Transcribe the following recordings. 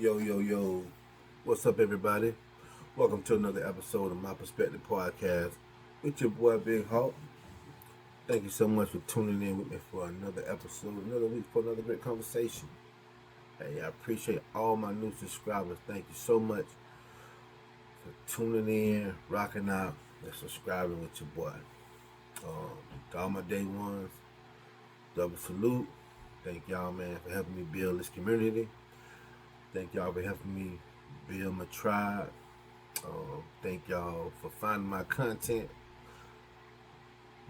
Yo, yo, yo. What's up, everybody? Welcome to another episode of My Perspective Podcast with your boy, Big Hawk. Thank you so much for tuning in with me for another episode, another week for another great conversation. Hey, I appreciate all my new subscribers. Thank you so much for tuning in, rocking out, and subscribing with your boy. To all my day ones, double salute. Thank y'all, man, for helping me build this community. Thank y'all for helping me build my tribe. Thank y'all for finding my content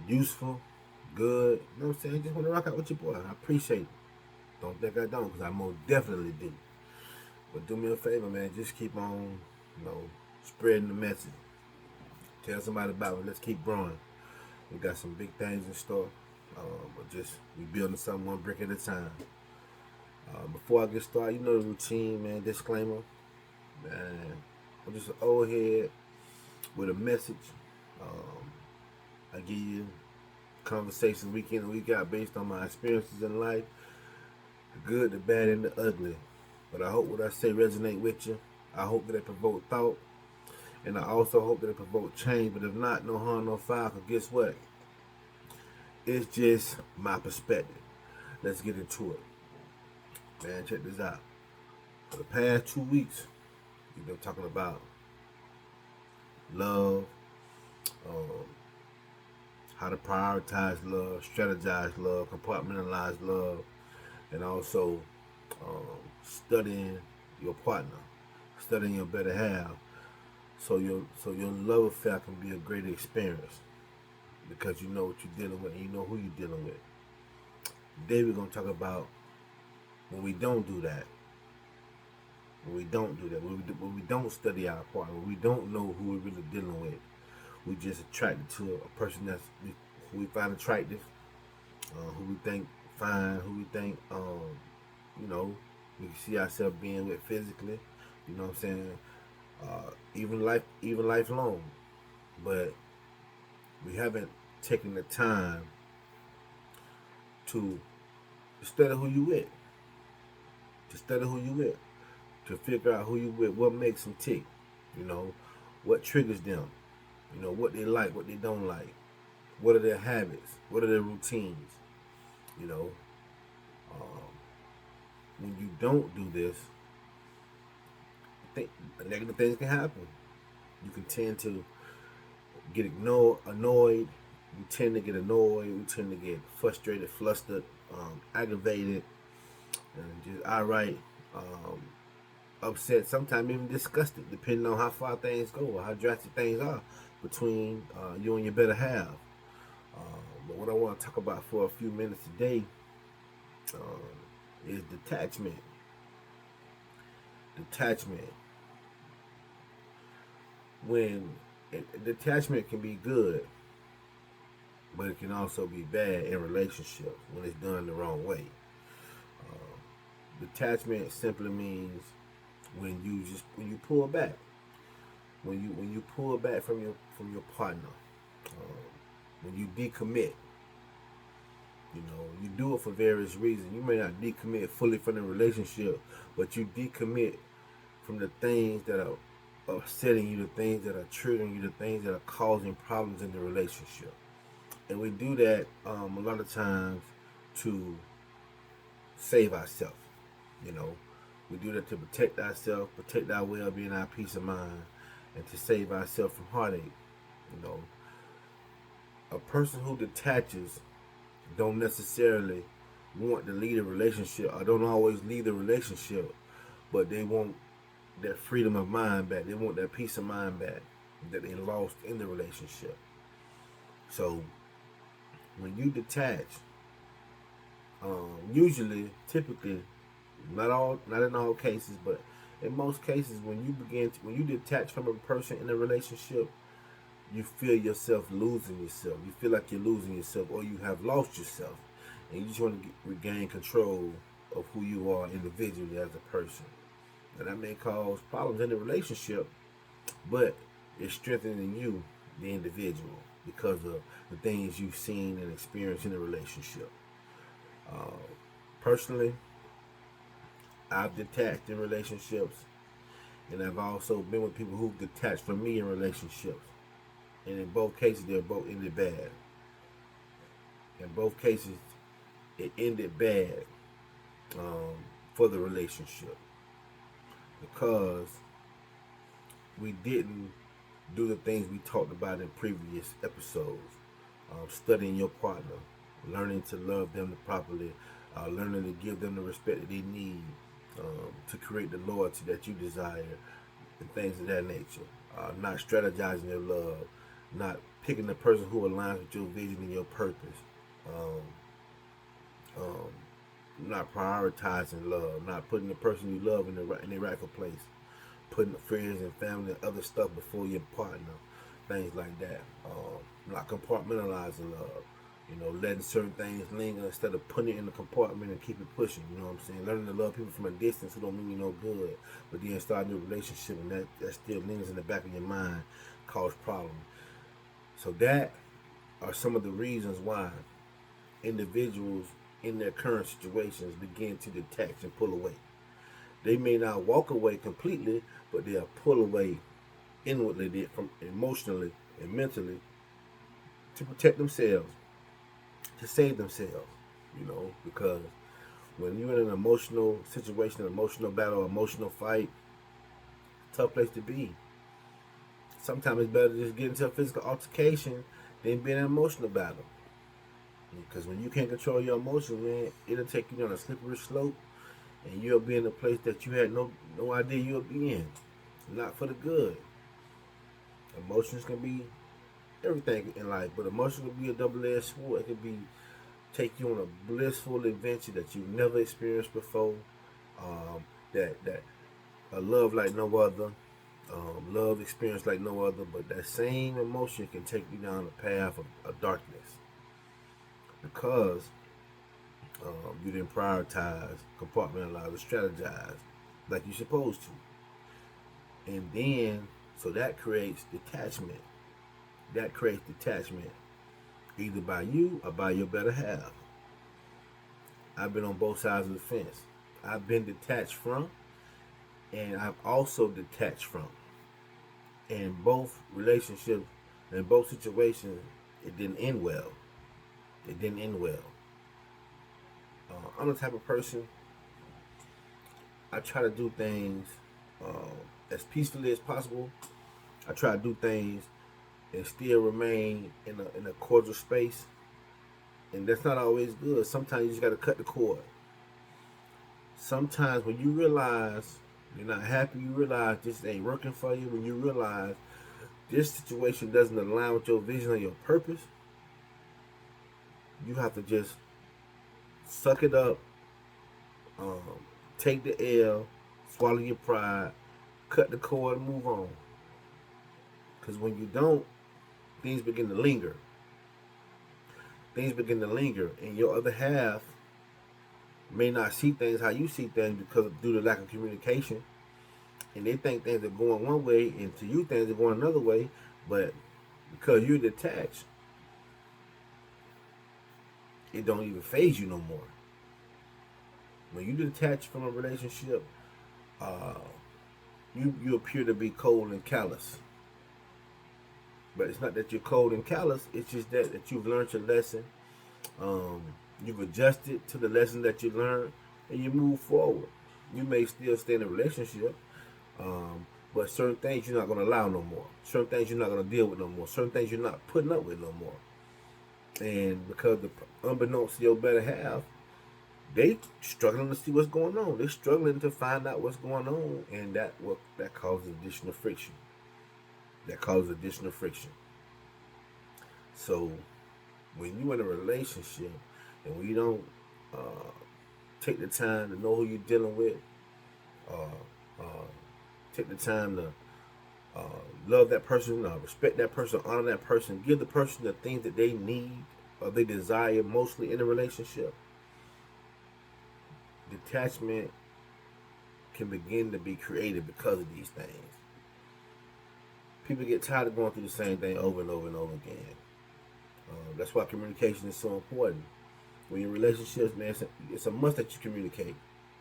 useful, good. You know what I'm saying? Just want to rock out with your boy. I appreciate it. Don't think I don't, because I most definitely do. But do me a favor, man. Just keep on, spreading the message. Tell somebody about it. Let's keep growing. We got some big things in store. But just we building something one brick at a time. Before I get started, you know the routine, man. Disclaimer, man. I'm just an old head with a message. Um, I give you conversations week in and week out based on my experiences in life, the good, the bad, and the ugly. But I hope what I say resonate with you. I hope that it provoke thought, and I also hope that it provoke change. But if not, no harm, no foul. Cause guess what? It's just my perspective. Let's get into it, man. Check this out. For the past 2 weeks, we've been talking about love, um, how to prioritize love, strategize love, compartmentalize love, and also studying your partner, studying your better half, so your love affair can be a great experience because you know what you're dealing with and you know who you're dealing with. Today we're gonna talk about when we don't do that, when we don't study our partner, when we don't know who we're really dealing with. We just attracted to a person who we find attractive, who we think fine, who we think you know we can see ourselves being with physically. You know what I'm saying? Even lifelong, but we haven't taken the time to study who you with, to study who you with, to figure out who you with, what makes them tick. You know, what triggers them. You know what they like, what they don't like. What are their habits? What are their routines? You know, um, when you don't do this, negative things can happen. You can tend to get annoyed. You tend to get annoyed. You tend to get frustrated, flustered, aggravated, and just outright um, upset. Sometimes even disgusted, depending on how far things go or how drastic things are between you and your better half. But what I want to talk about for a few minutes today is detachment. Detachment. When detachment can be good, but it can also be bad in relationships when it's done the wrong way. Detachment simply means when you pull back, when you pull back from your partner, when you decommit. You know, you do it for various reasons. You may not decommit fully from the relationship, but you decommit from the things that are upsetting you, the things that are triggering you, the things that are causing problems in the relationship. And we do that a lot of times to save ourselves. You know, we do that to protect ourselves, protect our well-being, our peace of mind, and to save ourselves from heartache. You know, a person who detaches don't necessarily want to lead a relationship or don't always lead the relationship, but they want that freedom of mind back. They want that peace of mind back that they lost in the relationship. So when you detach, usually, typically, not in all cases, but in most cases, when you detach from a person in a relationship, you feel yourself losing yourself. You feel like you're losing yourself, or you have lost yourself, and you just want to regain control of who you are individually as a person. And that may cause problems in the relationship, but it's strengthening you, the individual, because of the things you've seen and experienced in the relationship. Uh, Personally, I've detached in relationships, and I've also been with people who've detached from me in relationships. And in both cases, they're both ended bad. In both cases, it ended bad for the relationship because we didn't do the things we talked about in previous episodes. Studying your partner, learning to love them properly, learning to give them the respect that they need, to create the loyalty that you desire, and things of that nature. Not strategizing your love, not picking the person who aligns with your vision and your purpose. Um, not prioritizing love, not putting the person you love in the rightful place, putting friends and family and other stuff before your partner, things like that. Not compartmentalizing love, letting certain things linger instead of putting it in the compartment and keep it pushing. You know what I'm saying? Learning to love people from a distance who don't mean you no good, but then start a new relationship and that still lingers in the back of your mind, cause problems. So that are some of the reasons why individuals in their current situations begin to detach and pull away. They may not walk away completely, but they'll pull away inwardly from emotionally and mentally to protect themselves, to save themselves, because when you're in an emotional situation, an emotional battle, emotional fight, tough place to be. Sometimes it's better to just get into a physical altercation than be in an emotional battle. Because when you can't control your emotions, man, it'll take you down a slippery slope, and you'll be in a place that you had no idea you'll be in. Not for the good. Emotions can be everything in life, but emotions can be a double-edged sword. It can be take you on a blissful adventure that you've never experienced before. That a love like no other, love experience like no other. But that same emotion can take you down a path of darkness because you didn't prioritize, compartmentalize, or strategize like you're supposed to. And then, so that creates detachment. That creates detachment either by you or by your better half. I've been on both sides of the fence. I've been detached from, and I've also detached from. In both relationships, in both situations, it didn't end well. It didn't end well. I'm the type of person, I try to do things as peacefully as possible. I try to do things and still remain in a cordial space. And that's not always good. Sometimes you just got to cut the cord. Sometimes when you realize you're not happy, you realize this ain't working for you, when you realize this situation doesn't align with your vision or your purpose, you have to just suck it up, um, take the L, swallow your pride, cut the cord, and move on. Because when you don't, things begin to linger. Things begin to linger, and your other half may not see things how you see things because due to lack of communication, and they think things are going one way, and to you things are going another way. But because you're detached, it don't even phase you no more. When you detach from a relationship, uh, you appear to be cold and callous. But it's not that you're cold and callous. It's just that you've learned your lesson. Um, you've adjusted to the lesson that you learned, and you move forward. You may still stay in a relationship, but certain things you're not going to allow no more. Certain things you're not going to deal with no more. Certain things you're not putting up with no more. And because unbeknownst to your better half, they struggling to see what's going on. They're struggling to find out what's going on, and that causes additional friction. That causes additional friction. So when you're in a relationship and when you don't take the time to know who you're dealing with, uh, take the time to love that person, respect that person, honor that person, give the person the things that they need or they desire mostly in a relationship, detachment can begin to be created because of these things. People get tired of going through the same thing over and over and over again. That's why communication is so important. When you're in relationships, man, it's a must that you communicate.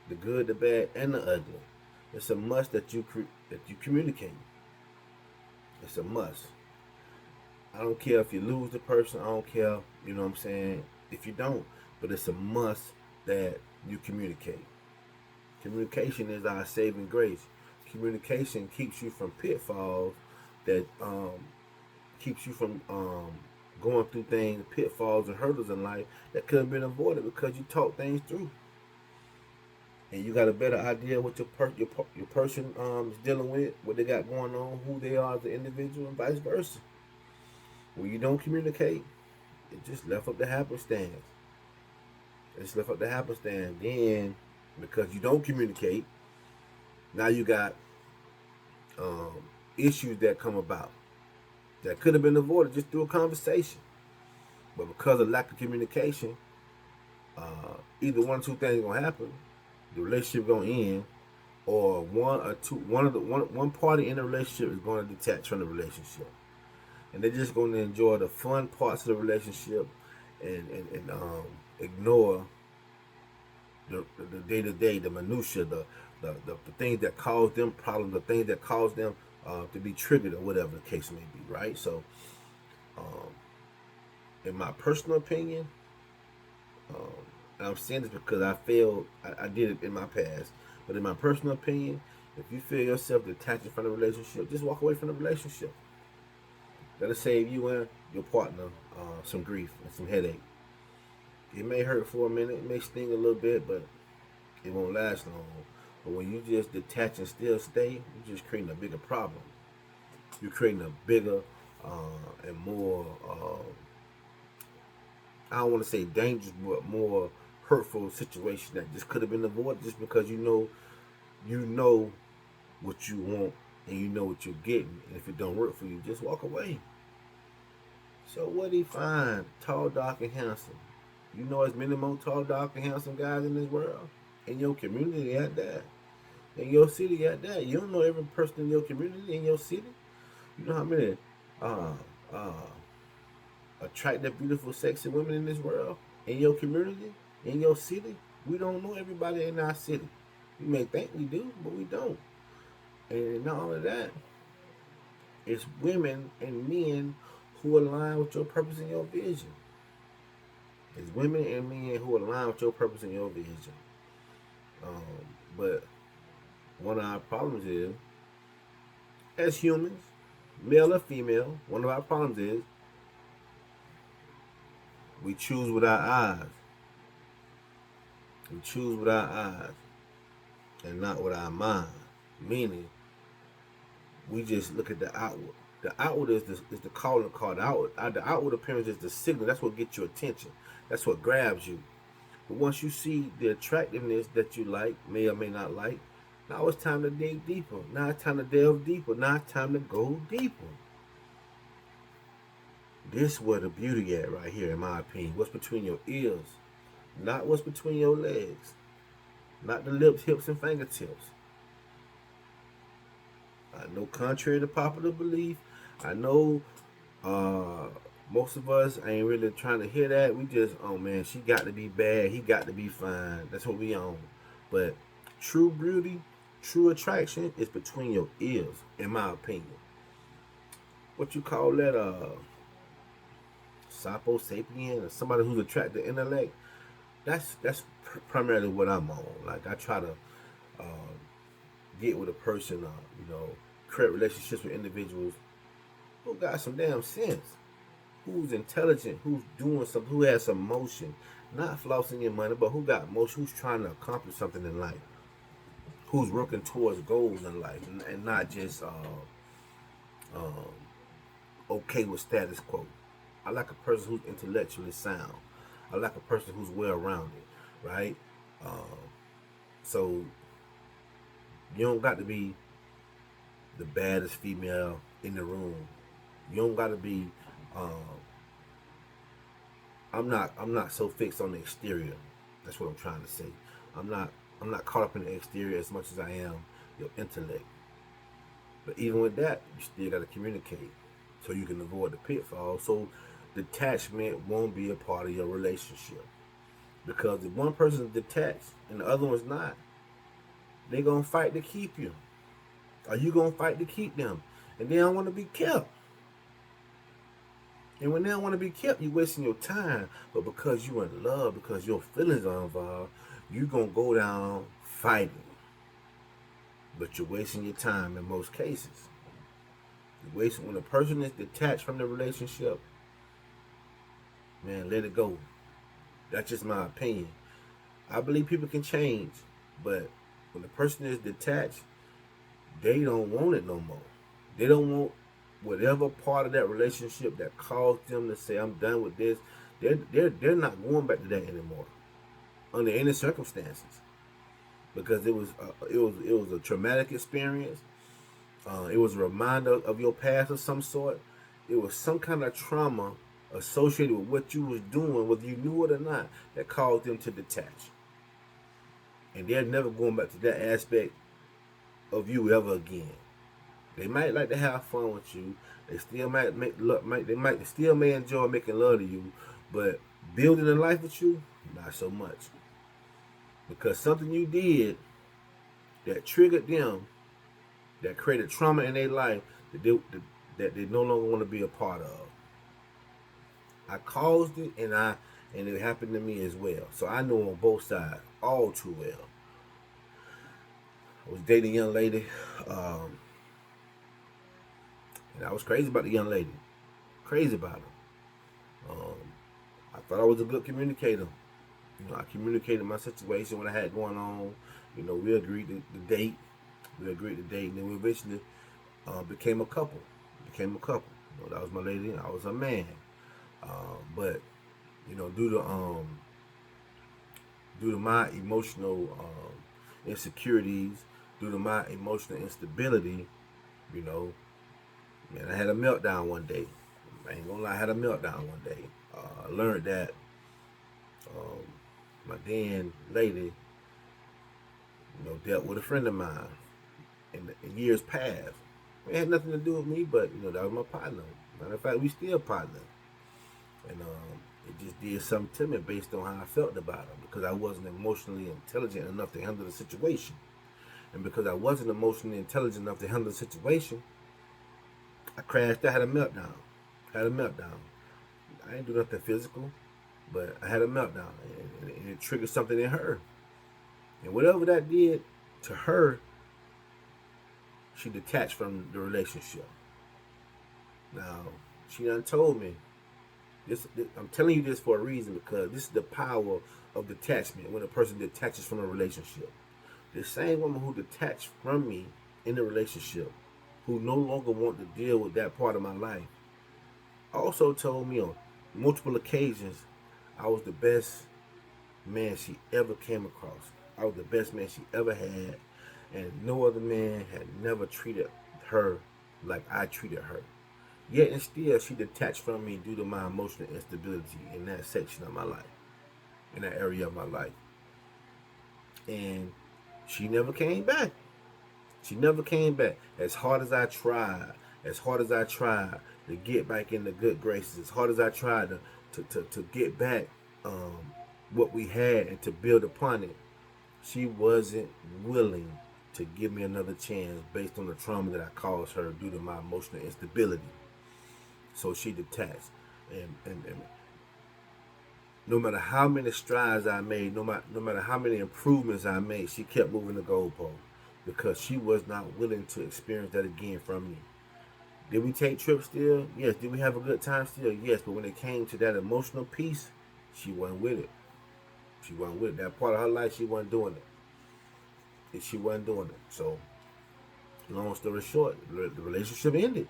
the good, the bad, and the ugly. It's a must that that you communicate. It's a must. I don't care if you lose the person. I don't care. You know what I'm saying? If you don't, but it's a must that you communicate. Communication is our saving grace. Communication keeps you from pitfalls that keeps you from going through things, pitfalls and hurdles in life that could have been avoided because you talk things through, and you got a better idea what your person is dealing with, what they got going on, who they are as an individual, and vice versa. When you don't communicate, it just left up to happenstance. It's left up to happenstance. Then, because you don't communicate, now you got um, issues that come about that could have been avoided just through a conversation. But because of lack of communication, either one or two things gonna happen. The relationship gonna end, or one party in the relationship is gonna detach from the relationship, and they're just gonna enjoy the fun parts of the relationship and ignore the day to day, the minutia, the things that cause them problems, the things that cause them to be triggered or whatever the case may be, right? So, um, in my personal opinion, um, and I'm saying this because I failed, I did it in my past, but in my personal opinion, if you feel yourself detaching from the relationship, just walk away from the relationship. That'll save you and your partner some grief and some headache. It may hurt for a minute, it may sting a little bit, but it won't last long. But when you just detach and still stay, you're just creating a bigger problem. You're creating a bigger and more, I don't want to say dangerous, but more hurtful situation that just could have been avoided just because you know what you want and you know what you're getting. And if it don't work for you, just walk away. So what he find? Tall, dark, and handsome. You know as many more tall, dark, and handsome guys in this world. In your community at that. In your city at that. You don't know every person in your community, in your city. You know how many uh, uh, attractive, beautiful, sexy women in this world? In your community? In your city? We don't know everybody in our city. We may think we do, but we don't. And not only that, it's women and men who align with your purpose and your vision. It's women and men who align with your purpose and your vision. But one of our problems is, as humans, male or female, one of our problems is we choose with our eyes. We choose with our eyes and not with our mind. Meaning, we just look at the outward. The outward is the calling card. The outward appearance is the signal. That's what gets your attention. That's what grabs you. But once you see the attractiveness that you like, may or may not like, now it's time to dig deeper. Now it's time to delve deeper. Now it's time to go deeper. This is where the beauty at right here, in my opinion. What's between your ears, not what's between your legs, not the lips, hips, and fingertips. I know, contrary to popular belief, I know most of us ain't really trying to hear that. We just, oh man, she got to be bad, he got to be fine. That's what we on. But true beauty, true attraction is between your ears, in my opinion. What you call that? Sapo sapien, or somebody who's attracted to intellect. That's primarily what I'm on. Like I try to uh, get with a person, create relationships with individuals who got some damn sense, who's intelligent, who's doing something, who has some motion, not flossing your money, but who got motion, who's trying to accomplish something in life, who's working towards goals in life, and not just um, okay with status quo. I like a person who's intellectually sound. I like a person who's well rounded, right? Um, so you don't got to be the baddest female in the room. You don't got to be. Um, I'm not so fixed on the exterior. That's what I'm trying to say. I'm not. I'm not caught up in the exterior as much as I am your intellect. But even with that, you still got to communicate so you can avoid the pitfall. So detachment won't be a part of your relationship. Because if one person is detached and the other one's not, They gonna fight to keep you. Are you gonna fight to keep them? And they don't want to be kept. And when they don't want to be kept, you wasting your time. But because you in love, because your feelings are involved, you gonna go down fighting. But you're wasting your time in most cases. You're wasting when a person is detached from the relationship, man, let it go. That's just my opinion. I believe people can change, but when the person is detached, they don't want it no more. They don't want whatever part of that relationship that caused them to say, "I'm done with this." They're not going back to that anymore under any circumstances because it was a traumatic experience. It was a reminder of your past of some sort. It was some kind of trauma associated with what you was doing, whether you knew it or not, that caused them to detach. And they're never going back to that aspect of you ever again. They might like to have fun with you. They still might make love. They might still may enjoy making love to you, but building a life with you, not so much. Because something you did that triggered them, that created trauma in their life that they no longer want to be a part of. I caused it, and it happened to me as well. So I know on both sides all too well. I was dating a young lady, um, and I was crazy about the young lady. Crazy about her. I thought I was a good communicator. I communicated my situation, what I had going on. We agreed to date. We agreed to date, and then we eventually became a couple. That was my lady, I was her man. But due to my emotional insecurities, due to my emotional instability, you know, man, I had a meltdown one day. I ain't gonna lie, I had a meltdown one day. I learned that um, my then lady, dealt with a friend of mine in years past. It had nothing to do with me, but that was my partner. Matter of fact, we still partner. And it just did something to me based on how I felt about her because I wasn't emotionally intelligent enough to handle the situation. And because I wasn't emotionally intelligent enough to handle the situation, I crashed. I had a meltdown. I didn't do nothing physical, but I had a meltdown, and it triggered something in her. And whatever that did to her, she detached from the relationship. Now, she done told me this. I'm telling you this for a reason because this is the power of detachment when a person detaches from a relationship. The same woman who detached from me in the relationship, who no longer want to deal with that part of my life, also told me on multiple occasions I was the best man she ever came across. I was the best man she ever had, and no other man had never treated her like I treated her. Yet and still, she detached from me due to my emotional instability in that section of my life, in that area of my life. And she never came back. She never came back. As hard as I tried to get back in the good graces, as hard as I tried to get back what we had and to build upon it, she wasn't willing to give me another chance based on the trauma that I caused her due to my emotional instability. So she detached. And no matter how many strides I made, no matter how many improvements I made, she kept moving the goalpost because she was not willing to experience that again from me. Did we take trips still? Yes. Did we have a good time still? Yes. But when it came to that emotional piece, she wasn't with it. She wasn't with it. That part of her life, she wasn't doing it. She wasn't doing it. So, long story short, the relationship ended.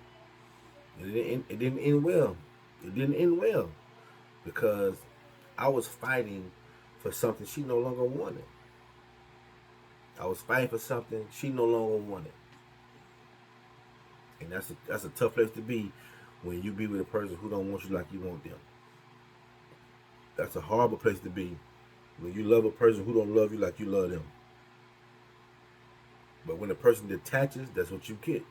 It didn't end well. It didn't end well because I was fighting for something she no longer wanted. I was fighting for something she no longer wanted. And that's a tough place to be when you be with a person who don't want you like you want them. That's a horrible place to be when you love a person who don't love you like you love them. But when a person detaches, that's what you get.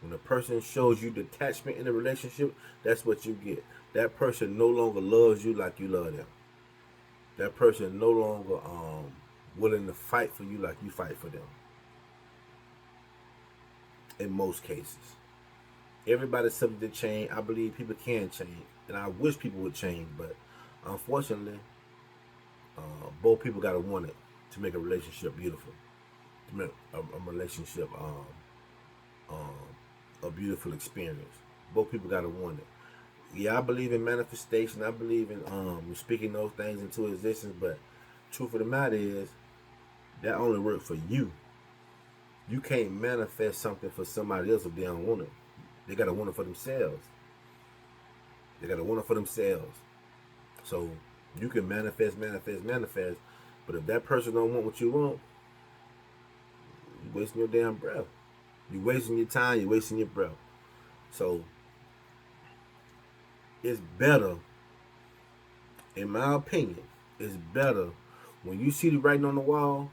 When a person shows you detachment in a relationship, that's what you get. That person no longer loves you like you love them. That person no longer willing to fight for you like you fight for them. In most cases, everybody's subject to change. I believe people can change, and I wish people would change, but unfortunately, both people gotta want it to make a relationship beautiful, to make a relationship a beautiful experience. Both people gotta want it. Yeah, I believe in manifestation. I believe in speaking those things into existence. But truth of the matter is, that only works for you. You can't manifest something for somebody else if they don't want it. They gotta want it for themselves. They gotta want it for themselves. So you can manifest, manifest, manifest. But if that person don't want what you want, you're wasting your damn breath. You're wasting your time. You're wasting your breath. So it's better, in my opinion, it's better when you see the writing on the wall,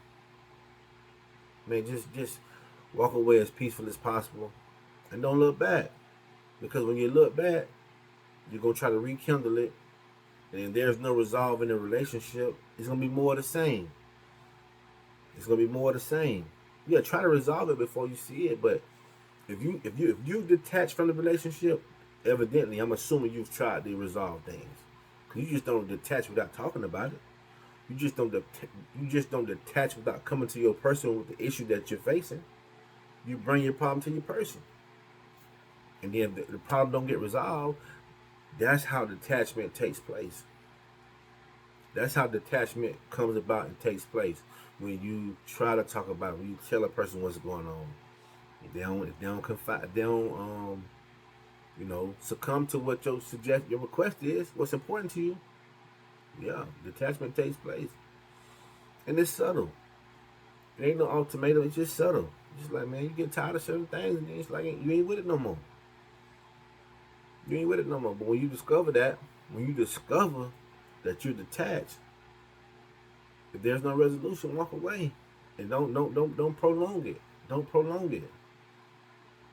man, just walk away as peaceful as possible and don't look back. Because when you look back, you're gonna try to rekindle it, and if there's no resolve in the relationship, it's gonna be more of the same. It's gonna be more of the same. Yeah, try to resolve it before you see it, but if you detach from the relationship, evidently I'm assuming you've tried to resolve things. Cause you just don't detach without talking about it. You just don't detach without coming to your person with the issue that you're facing. You bring your problem to your person, and then if the problem don't get resolved, that's how detachment takes place. That's how detachment comes about and takes place when you try to talk about it, when you tell a person what's going on. If they don't confide, if they don't succumb to what your request is, what's important to you. Yeah, detachment takes place, and it's subtle. It ain't no ultimatum. It's just subtle. It's just like, man, you get tired of certain things, and then it's like you ain't with it no more. You ain't with it no more. But when you discover that you're detached, if there's no resolution, walk away, and don't prolong it. Don't prolong it.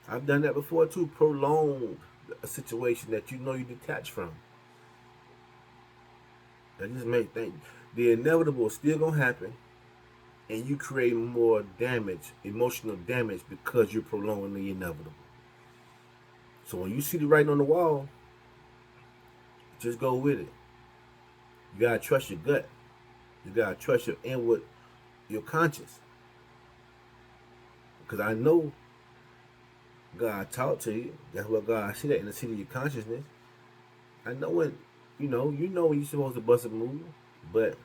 I've done that before too. Prolonged a situation that you know you detached from. That just make things. The inevitable is still gonna happen, and you create more damage, emotional damage, because you're prolonging the inevitable. So when you see the writing on the wall, just go with it. You gotta trust your gut. You gotta trust your inward, your conscience. Because I know God talked to you. That's what God see that in the seat of your consciousness. I know when you know when you're supposed to bust a move, but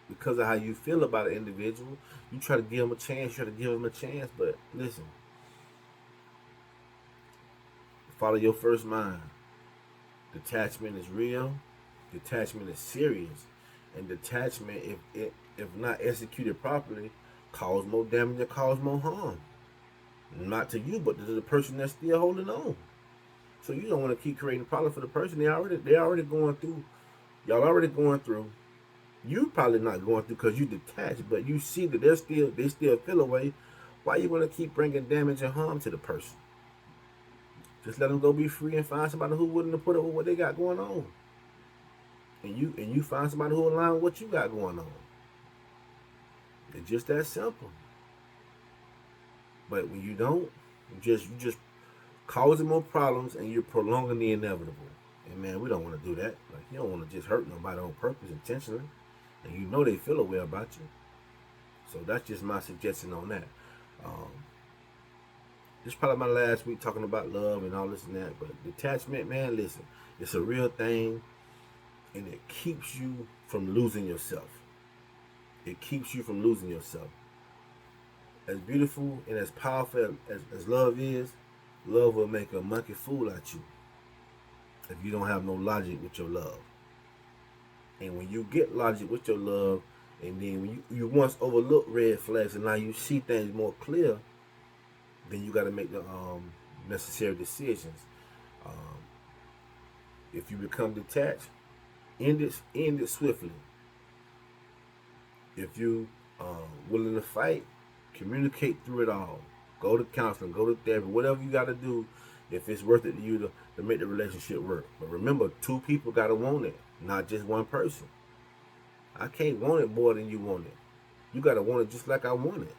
because of how you feel about an individual, you try to give them a chance. You try to give them a chance, but listen, follow your first mind. Detachment is real. Detachment is serious, and detachment, if not executed properly, cause more damage and cause more harm. Not to you, but to the person that's still holding on. So you don't want to keep creating problems for the person. They already going through. Y'all already going through. You probably not going through because you detached, but you see that they still feel away. Why you want to keep bringing damage and harm to the person? Just let them go be free and find somebody who willing to put up with what they got going on, and you find somebody who align with what you got going on. It's just that simple. But when you don't, you just causing more problems and you're prolonging the inevitable. And man, we don't want to do that. Like, you don't want to just hurt nobody on purpose intentionally, and you know they feel a way about you. So that's just my suggestion on that. Um, this is probably my last week talking about love and all this and that. But detachment, man, listen, it's a real thing, and it keeps you from losing yourself. It keeps you from losing yourself. As beautiful and as powerful as love is, love will make a monkey fool out you if you don't have no logic with your love. And when you get logic with your love, and then when you once overlooked red flags and now you see things more clear, then you got to make the necessary decisions. Um, if you become detached, end it swiftly. If you willing to fight, communicate through it all. Go to counseling, go to therapy, whatever you got to do if it's worth it to you to make the relationship work. But remember, two people got to want it, not just one person. I can't want it more than you want it. You gotta want it just like I want it.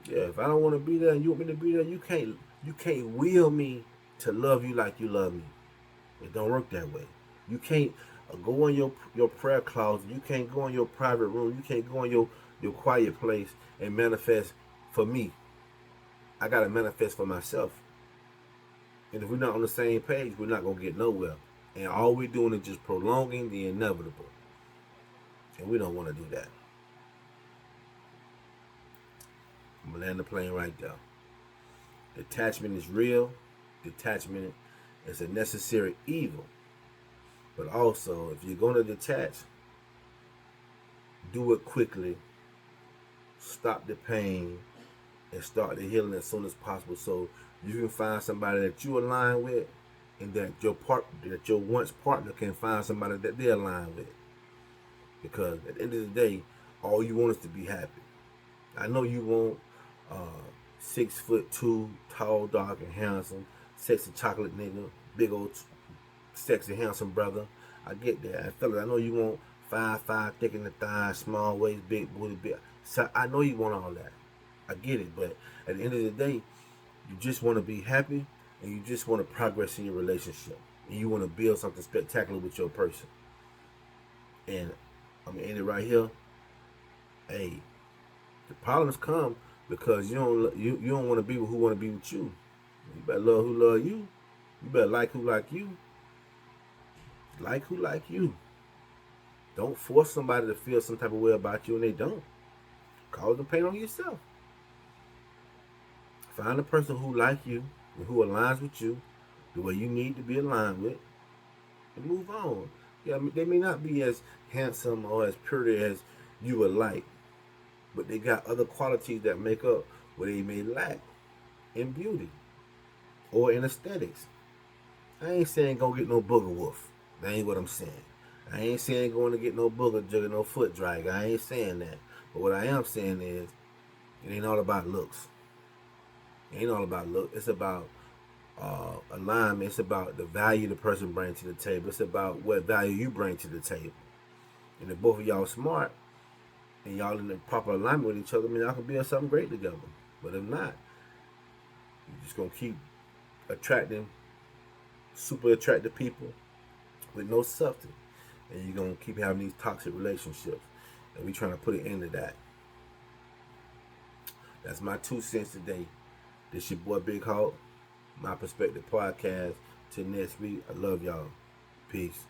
Yeah, if I don't want to be there and you want me to be there, you can't will me to love you like you love me. It don't work that way. You can't go in your prayer closet. You can't go in your private room. You can't go in your quiet place and manifest for me. I gotta manifest for myself. And if we're not on the same page, we're not gonna get nowhere. And all we're doing is just prolonging the inevitable. And we don't want to do that. I'm gonna land the plane right there. Detachment is real. Detachment is a necessary evil. But also, if you're gonna detach, do it quickly. Stop the pain and start the healing as soon as possible, so you can find somebody that you align with, and that your once partner can find somebody that they align with. Because at the end of the day, all you want is to be happy. I know you want 6'2", tall, dark, and handsome, sexy chocolate nigga, big old sexy handsome brother. I get that. And fellas, I know you want 5'5", thick in the thighs, small waist, big booty, big. So I know you want all that. I get it, but at the end of the day, you just want to be happy, and you just want to progress in your relationship, and you want to build something spectacular with your person. And I'm gonna end it right here. Hey, the problems come because you don't want to be with who want to be with you. You better love who love you. You better like who like you. Like who like you. Don't force somebody to feel some type of way about you and they don't. Cause the pain on yourself. Find a person who like you and who aligns with you the way you need to be aligned with, and move on. Yeah, I mean, they may not be as handsome or as pretty as you would like, but they got other qualities that make up what they may lack in beauty or in aesthetics. I ain't saying go get no booger wolf. That ain't what I'm saying. I ain't saying going to get no booger jugger, no foot drag. I ain't saying that. But what I am saying is, it ain't all about looks. It ain't all about look. It's about alignment. It's about the value the person brings to the table. It's about what value you bring to the table. And if both of y'all smart and y'all in the proper alignment with each other, I mean, y'all can build something great together. But if not, you're just gonna keep attracting super attractive people with no substance, and you're gonna keep having these toxic relationships. And we trying to put an end to that. That's my 2 cents today. This your boy Big Hawk, My Perspective Podcast. Till next week, I love y'all. Peace.